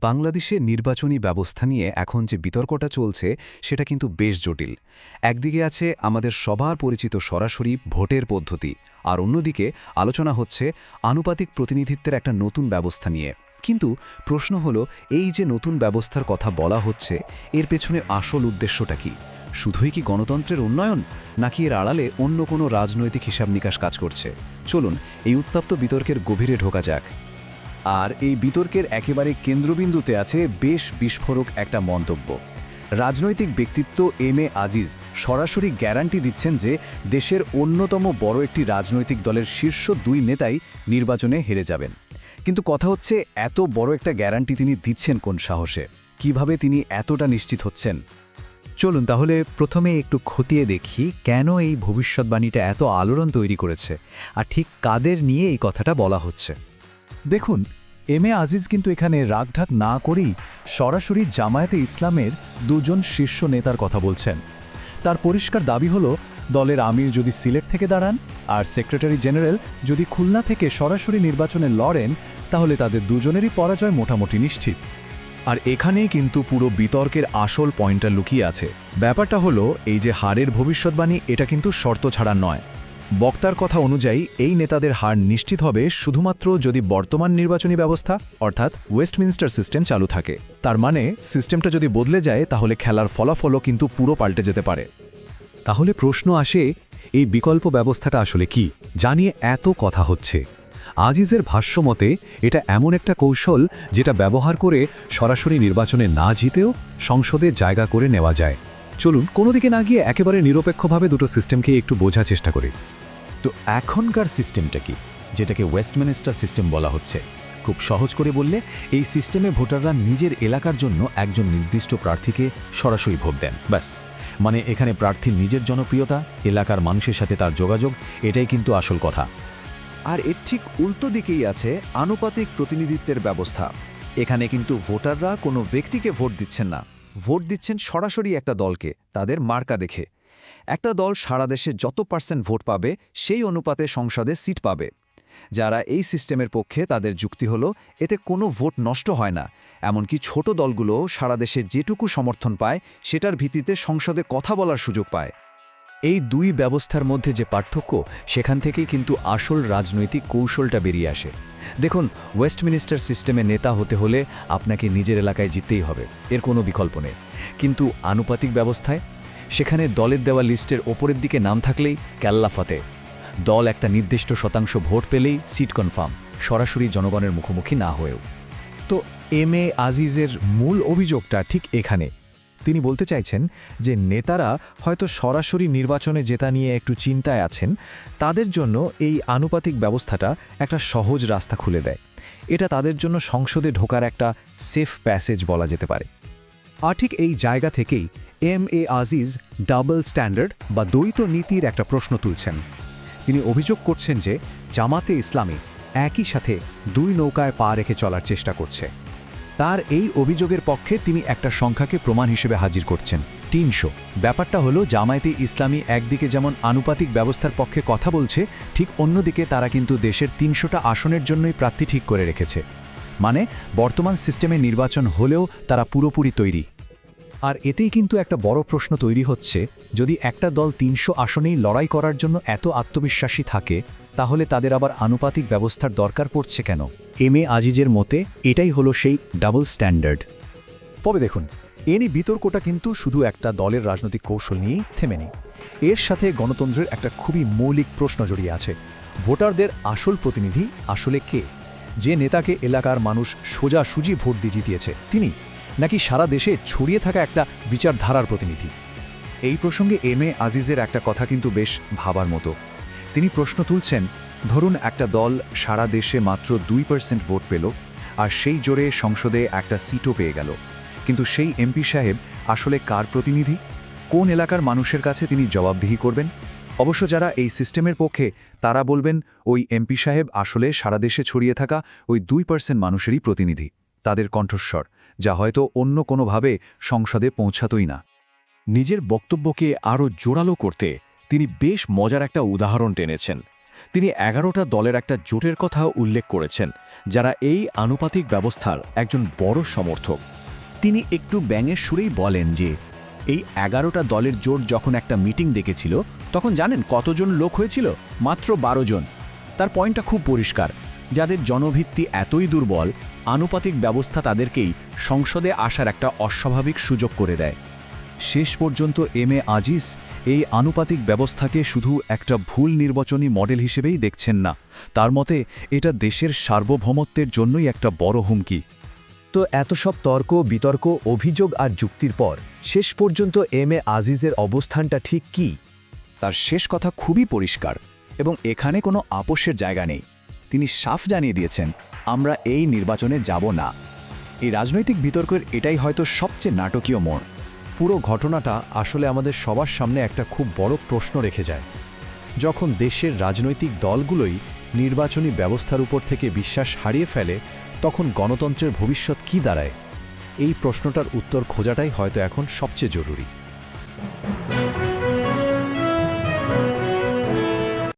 বাংলাদেশে নির্বাচনী ব্যবস্থা নিয়ে এখন যে বিতর্কটা চলছে সেটা কিন্তু বেশ জটিল। একদিকে আছে আমাদের সবার পরিচিত সরাসরি ভোটের পদ্ধতি, আর অন্যদিকে আলোচনা হচ্ছে আনুপাতিক প্রতিনিধিত্বের একটা নতুন ব্যবস্থা নিয়ে। কিন্তু প্রশ্ন হলো, এই যে নতুন ব্যবস্থার কথা বলা হচ্ছে, এর পেছনে আসল উদ্দেশ্যটা কি? শুধুই কি গণতন্ত্রের উন্নয়ন, নাকি এর আড়ালে অন্য কোনো রাজনৈতিক হিসাব নিকাশ কাজ করছে? চলুন এই উত্তপ্ত বিতর্কের গভীরে ঢোকা যাক। আর এই বিতর্কের একেবারে কেন্দ্রবিন্দুতে আছে বেশ বিস্ফোরক একটা মন্তব্য। রাজনৈতিক ব্যক্তিত্ব এম.এ. আজিজ সরাসরি গ্যারান্টি দিচ্ছেন যে দেশের অন্যতম বড় একটি রাজনৈতিক দলের শীর্ষ 2 নেতাই নির্বাচনে হেরে যাবেন। কিন্তু কথা হচ্ছে, এত বড় একটা গ্যারান্টি তিনি দিচ্ছেন কোন সাহসে? কিভাবে তিনি এতটা নিশ্চিত হচ্ছেন? চলুন তাহলে প্রথমে একটু খতিয়ে দেখি কেন এই ভবিষ্যৎবাণীটা এত আলোড়ন তৈরি করেছে, আর ঠিক কাদের নিয়ে এই কথাটা বলা হচ্ছে। দেখুন, এম.এ. আজিজ কিন্তু এখানে রাগঢাক না করেই সরাসরি জামায়াতে ইসলামের 2 জন শীর্ষ নেতার কথা বলছেন। তার পরিষ্কার দাবি হল, দলের আমির যদি সিলেট থেকে দাঁড়ান আর সেক্রেটারি জেনারেল যদি খুলনা থেকে সরাসরি নির্বাচনে লড়েন, তাহলে তাদের দুজনেরই পরাজয় মোটামুটি নিশ্চিত। আর এখানেই কিন্তু পুরো বিতর্কের আসল পয়েন্টটা লুকিয়ে আছে। ব্যাপারটা হলো, এই যে হারের ভবিষ্যৎবাণী, এটা কিন্তু শর্ত ছাড়া নয়। বক্তার কথা অনুযায়ী এই নেতাদের হার নিশ্চিত হবে শুধুমাত্র যদি বর্তমান নির্বাচনী ব্যবস্থা অর্থাৎ ওয়েস্টমিনস্টার সিস্টেম চালু থাকে। তার মানে সিস্টেমটা যদি বদলে যায়, তাহলে খেলার ফলাফলও কিন্তু পুরো পাল্টে যেতে পারে। তাহলে প্রশ্ন আসে, এই বিকল্প ব্যবস্থাটা আসলে কি, জানিয়ে এত কথা হচ্ছে? আজিজের ভাষ্যমতে এটা এমন একটা কৌশল যেটা ব্যবহার করে সরাসরি নির্বাচনে না জিতেও সংসদে জায়গা করে নেওয়া যায়। চলুন কোনো দিকে না গিয়ে একেবারে নিরপেক্ষভাবে দুটো সিস্টেমকে একটু বোঝার চেষ্টা করি। তো এখনকার সিস্টেমটা কি, যেটাকে ওয়েস্টমিনস্টার সিস্টেম বলা হচ্ছে? খুব সহজ করে বললে, এই সিস্টেমে ভোটাররা নিজের এলাকার জন্য একজন নির্দিষ্ট প্রার্থীকে সরাসরি ভোট দেন, ব্যাস। মানে এখানে প্রার্থীর নিজের জনপ্রিয়তা, এলাকার মানুষের সাথে তার যোগাযোগ, এটাই কিন্তু আসল কথা। আর এর ঠিক উল্টো দিকেই আছে আনুপাতিক প্রতিনিধিত্বের ব্যবস্থা। এখানে কিন্তু ভোটাররা কোনো ব্যক্তিকে ভোট দিচ্ছেন না, ভোট দিচ্ছেন সরাসরি একটা দলকে, তাদের মার্কা দেখে। একটা দল সারা দেশে যত % ভোট পাবে, সেই অনুপাতে সংসদে সিট পাবে। যারা এই সিস্টেমের পক্ষে, তাদের যুক্তি হলো, এতে কোনো ভোট নষ্ট হয় না। এমনকি ছোট দলগুলো সারা দেশে যেটুকু সমর্থন পায়, সেটার ভিত্তিতে সংসদে কথা বলার সুযোগ পায়। এই 2 ব্যবস্থার মধ্যে যে পার্থক্য, সেখান থেকেই কিন্তু আসল রাজনৈতিক কৌশলটা বেরিয়ে আসে। দেখুন, ওয়েস্টমিনিস্টার সিস্টেমে নেতা হতে হলে আপনাকে নিজের এলাকায় জিততেই হবে, এর কোনো বিকল্প নেই। কিন্তু আনুপাতিক ব্যবস্থায় সেখানে দলের দেওয়া লিস্টের ওপরের দিকে নাম থাকলেই ক্যাল্লা ফাতে। দল একটা নির্দিষ্ট শতাংশ ভোট পেলেই সিট কনফার্ম, সরাসরি জনগণের মুখোমুখি না হয়েও। তো এম.এ. আজিজের মূল অভিযোগটা ঠিক এখানে। তিনি বলতে চাইছেন যে নেতারা হয়তো সরাসরি নির্বাচনে জেতা নিয়ে একটু চিন্তায় আছেন, তাদের জন্য এই আনুপাতিক ব্যবস্থাটা একটা সহজ রাস্তা খুলে দেয়। এটা তাদের জন্য সংসদে ঢোকার একটা সেফ প্যাসেজ বলা যেতে পারে। আর ঠিক এই জায়গা থেকেই এম.এ. আজিজ ডাবল স্ট্যান্ডার্ড বা দ্বৈত নীতির একটা প্রশ্ন তুলছেন। তিনি অভিযোগ করছেন যে জামাতে ইসলামী একই সাথে 2 নৌকায় পা রেখে চলার চেষ্টা করছে। তার এই অভিযোগের পক্ষে তিনি একটা সংখ্যাকে প্রমাণ হিসেবে হাজির করছেন, 300। ব্যাপারটা হলো, জামায়াতে ইসলামী একদিকে যেমন আনুপাতিক ব্যবস্থার পক্ষে কথা বলছে, ঠিক অন্যদিকে তারা কিন্তু দেশের 300টা আসনের জন্যই প্রার্থী ঠিক করে রেখেছে। মানে বর্তমান সিস্টেমে নির্বাচন হলেও তারা পুরোপুরি তৈরি। আর এতেই কিন্তু একটা বড় প্রশ্ন তৈরি হচ্ছে, যদি একটা দল 300 আসনেই লড়াই করার জন্য এত আত্মবিশ্বাসী থাকে, তাহলে তাদের আবার আনুপাতিক ব্যবস্থার দরকার পড়ছে কেন? এম.এ. আজিজের মতে এটাই হলো সেই ডাবল স্ট্যান্ডার্ড। তবে দেখুন, এই বিতর্কটা কিন্তু শুধু একটা দলের রাজনৈতিক কৌশল নিয়েই থেমে নেই। এর সাথে গণতন্ত্রের একটা খুবই মৌলিক প্রশ্ন জড়িয়ে আছে। ভোটারদের আসল প্রতিনিধি আসলে কে? যে নেতাকে এলাকার মানুষ সোজাসুজি ভোট দিয়ে জিতিয়েছে, তিনি, নাকি সারা দেশে ছড়িয়ে থাকা একটা বিচারধারার প্রতিনিধি? এই প্রসঙ্গে এম.এ. আজিজের একটা কথা কিন্তু বেশ ভাবার মতো। তিনি প্রশ্ন তুলছেন, ধরুন একটা দল সারা দেশে মাত্র 2% ভোট পেল, আর সেই জোরে সংসদে একটা সিটও পেয়ে গেল। কিন্তু সেই এমপি সাহেব আসলে কার প্রতিনিধি? কোন এলাকার মানুষের কাছে তিনি জবাবদিহি করবেন? অবশ্য যারা এই সিস্টেমের পক্ষে, তারা বলবেন ওই এমপি সাহেব আসলে সারা দেশে ছড়িয়ে থাকা ওই 2% মানুষেরই প্রতিনিধি, তাদের কণ্ঠস্বর, যা হয়তো অন্য কোনোভাবে সংসদে পৌঁছাতই না। নিজের বক্তব্যকে আরও জোরালো করতে তিনি বেশ মজার একটা উদাহরণ টেনেছেন। তিনি 11টা দলের একটা জোটের কথাও উল্লেখ করেছেন, যারা এই আনুপাতিক ব্যবস্থার একজন বড় সমর্থক। তিনি একটু ব্যঙ্গের সুরেই বলেন যে এই 11টা দলের জোট যখন একটা মিটিং ডেকেছিল, তখন জানেন কতজন লোক হয়েছিল? মাত্র 12 জন। তার পয়েন্টটা খুব পরিষ্কার, যাদের জনভিত্তি এতই দুর্বল, আনুপাতিক ব্যবস্থা তাদেরকেই সংসদে আসার একটা অস্বাভাবিক সুযোগ করে দেয়। শেষ পর্যন্ত এম এ আজিজ এই আনুপাতিক ব্যবস্থাকে শুধু একটা ভুল নির্বাচনী মডেল হিসেবেই দেখছেন না, তার মতে এটা দেশের সার্বভৌমত্বের জন্যই একটা বড় হুমকি। তো এত সব তর্ক বিতর্ক, অভিযোগ আর যুক্তির পর শেষ পর্যন্ত এম এ আজিজের অবস্থানটা ঠিক কী? তার শেষ কথা খুবই পরিষ্কার এবং এখানে কোনো আপোষের জায়গা নেই। তিনি সাফ জানিয়ে দিয়েছেন, আমরা এই নির্বাচনে যাব না। এই রাজনৈতিক বিতর্কের এটাই হয়তো সবচেয়ে নাটকীয় মোড়। পুরো ঘটনাটা আসলে আমাদের সবার সামনে একটা খুব বড় প্রশ্ন রেখে যায়। যখন দেশের রাজনৈতিক দলগুলোই নির্বাচনী ব্যবস্থার উপর থেকে বিশ্বাস হারিয়ে ফেলে, তখন গণতন্ত্রের ভবিষ্যৎ কী দাঁড়ায়? এই প্রশ্নটার উত্তর খোঁজাটাই হয়তো এখন সবচেয়ে জরুরি।